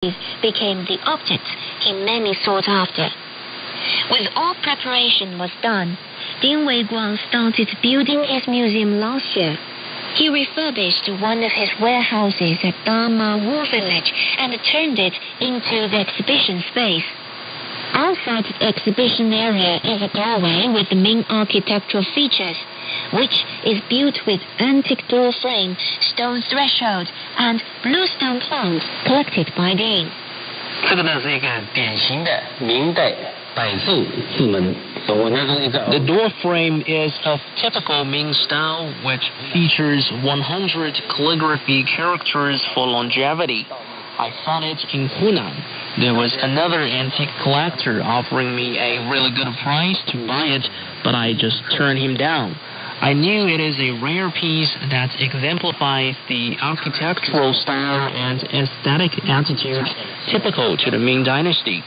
became the objects he many sought after. When all preparation was done, Ding Weiguang started building his museum last year. He refurbished one of his warehouses at Dama War Village and turned it into the exhibition space. Outside the exhibition area is a doorway with the main architectural features, which is built with antique door frame, stone threshold, and bluestone plants collected by Ding. 这个呢是一个典型的明代百寿四门。The door frame is of typical Ming style, which features 100 calligraphy characters for longevity. I found it in Hunan. There was another antique collector offering me a really good price to buy it, but I just turned him down. I knew it is a rare piece that exemplifies the architectural style and aesthetic attitude typical to the Ming Dynasty.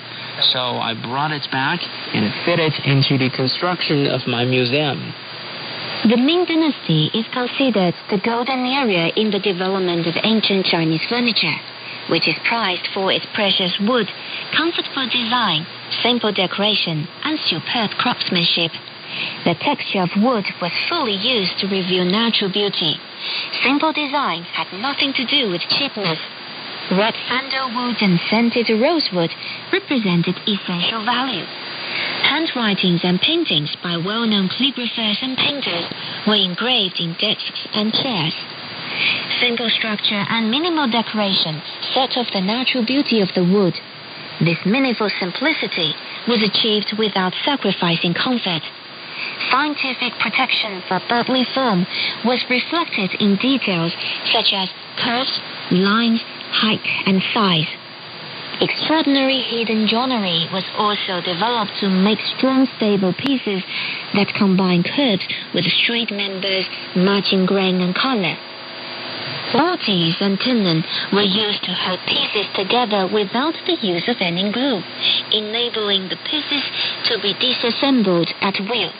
So I brought it back and fit it into the construction of my museum. The Ming Dynasty is considered the golden era in the development of ancient Chinese furniture, which is prized for its precious wood, comfortable design, simple decoration, and superb craftsmanship. The texture of wood was fully used to reveal natural beauty. Simple design had nothing to do with cheapness. Red sandalwood and scented rosewood represented essential value. Handwritings and paintings by well-known calligraphers and painters were engraved in desks and chairs. Simple structure and minimal decoration set off the natural beauty of the wood. This meaningful simplicity was achieved without sacrificing comfort. Scientific protection for bodily form was reflected in details such as curves, lines, height, and size. Extraordinary hidden joinery was also developed to make strong, stable pieces that combine curves with straight members matching grain and color. Mortise and tenon were used to hold pieces together without the use of any glue, enabling the pieces to be disassembled at will.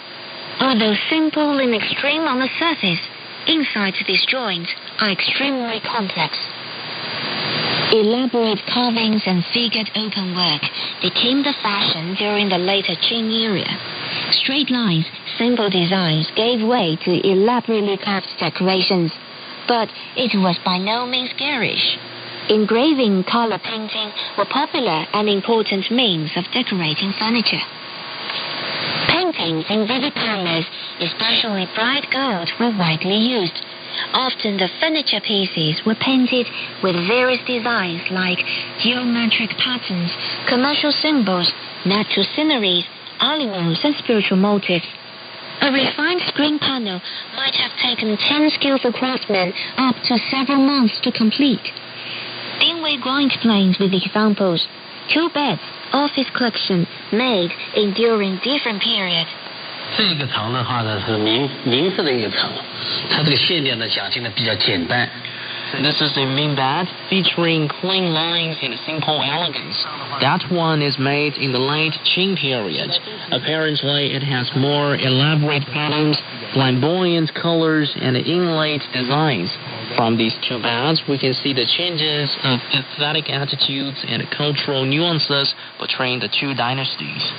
Although simple and extreme on the surface, inside these joints are extremely complex. Elaborate carvings and figured openwork became the fashion during the later Qing era. Straight lines, simple designs gave way to elaborately carved decorations, but it was by no means garish. Engraving, color painting were popular and important means of decorating furniture. Paintings in vivid colors, especially bright gold, were widely used. Often the furniture pieces were painted with various designs like geometric patterns, commercial symbols, natural sceneries, animals, and spiritual motifs. A refined screen panel might have taken 10 skillful craftsmen up to several months to complete. Ding Weiguang explains with examples. 2 beds of his collection made enduring different periods. 这个床的话呢是明式的一个床，它这个线条呢讲究的比较简单。This is a Ming bed featuring clean lines and simple elegance. That one is made in the late Qing period. Apparently, it has more elaborate patterns, flamboyant colors, and inlaid designs. From these 2 beds, we can see the changes of aesthetic attitudes and cultural nuances between the 2 dynasties.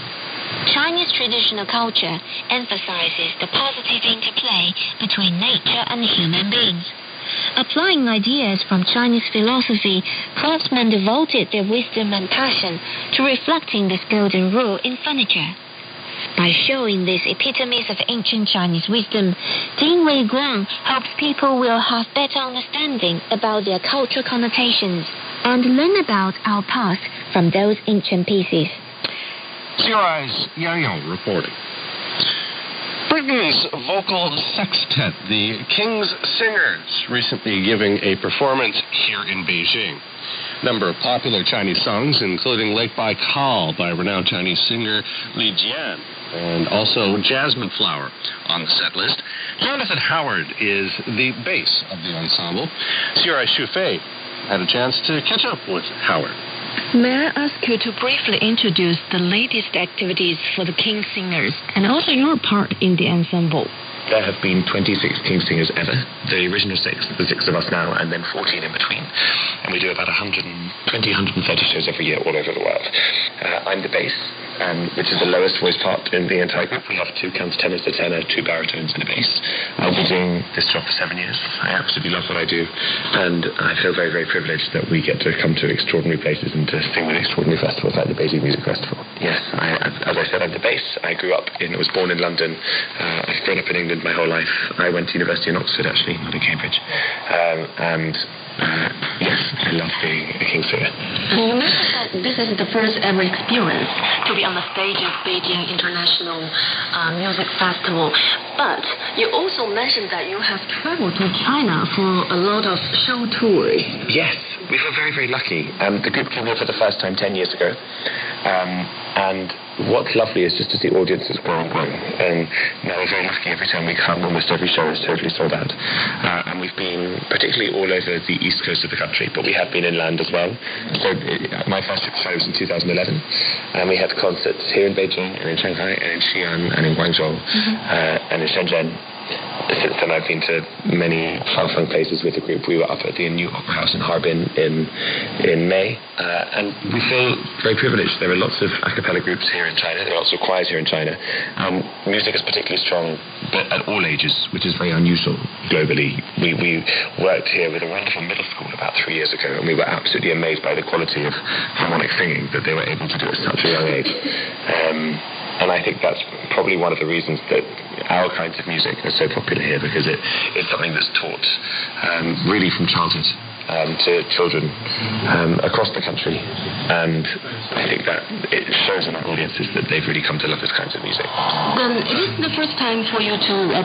Chinese traditional culture emphasizes the positive interplay between nature and human beings. Applying ideas from Chinese philosophy, craftsmen devoted their wisdom and passion to reflecting this golden rule in furniture. By showing these epitomes of ancient Chinese wisdom, Ding Weiguang hopes people will have better understanding about their cultural connotations and learn about our past from those ancient pieces. CRI's Yang Yang reporting. Britain's vocal sextet, the King's Singers, recently giving a performance here in Beijing. A number of popular Chinese songs, including Lake Baikal by renowned Chinese singer Li Jian, and also Jasmine Flower on the set list. Jonathan Howard is the bass of the ensemble. CRI Xu Fei had a chance to catch up with Howard. May I ask you to briefly introduce the latest activities for the King Singers and also your part in the ensemble? there have been 26 King's Singers ever, the original 6, the 6 of us now, and then 14 in between. And we do about 130 shows every year all over the world. I'm the bass, which is the lowest voice part in the entire group. We have 2 countertenors, a tenor, 2 baritones, and a bass. I've been doing this job for 7 years. I absolutely love what I do, and I feel very, very privileged that we get to come to extraordinary places and to sing with extraordinary festivals like the Beijing Music Festival. Yes, as I said, I'm the bass. I was born in London. I've grown up in England my whole life. I went to university in Oxford, actually, not in Cambridge. Yes, I love being a King's Singer. And you mentioned that this is the first ever experience to be on the stage of Beijing International Music Festival. But you also mentioned that you have traveled to China for a lot of show tours. Yes, we feel very, very lucky. The group came here for the first time 10 years ago. And what's lovely is just to see audiences grow and grow. And now we're very lucky every time we come, almost every show is totally sold out. And we've been particularly all over the east coast of the country, but we have been inland as well. So my first show was in 2011, and we had concerts here in Beijing, and in Shanghai, and in Xi'an, and in Guangzhou, and in Shenzhen. Since then, I've been to many far-flung places with the group. We were up at the new Opera House in Harbin in May, and we feel very privileged. There are lots of a cappella groups here in China. There are lots of choirs here in China. Music is particularly strong, but at all ages, which is very unusual globally. We worked here with a wonderful middle school about 3 years ago, and we were absolutely amazed by the quality of harmonic singing that they were able to do at such a young age. And I think that's probably one of the reasons that our kinds of music are so popular here, because it's something that's taught really from childhood to children across the country. And I think that it shows in our audiences that they've really come to love this kind of music. Then it is the first time for you to